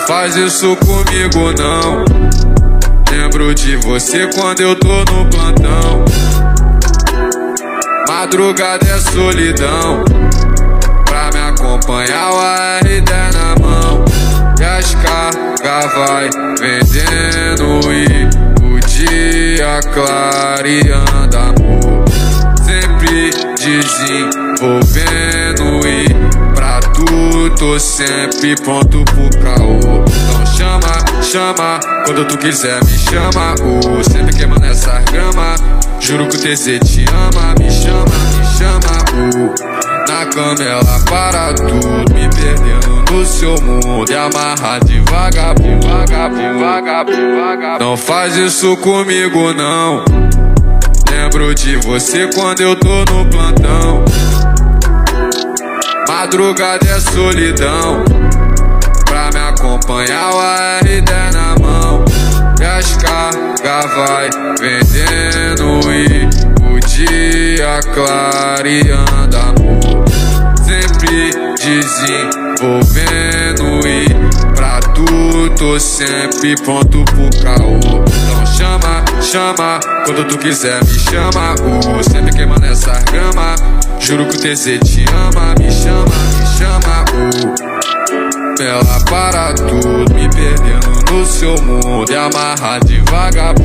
faz isso comigo não. Lembro de você quando eu tô no plantão. Madrugada é solidão, pra me acompanhar o AR10 na mão. E as cargas vai vendendo e o dia clareando, amor. Sempre desenvolvendo e pra tu tô sempre pronto pro caô. Então chama, quando tu quiser me chama. Sempre queimando essa grama, juro que o TZ te ama. Me chama, na cama ela para tudo, me perdendo no seu mundo e amarra devagar. Não faz isso comigo não. Lembro de você quando eu tô no plantão. Madrugada é solidão, pra me acompanhar o AR10 na mão. E as cargas vai vendendo e o dia clareando, amor. Sempre desenvolvendo e pra tu tô sempre pronto pro caô. Então chama, quando tu quiser me chama. Sempre queimando essa grama, juro que o TZ te ama. Me chama, ela para tudo, me perdendo no seu mundo e amarra devagar.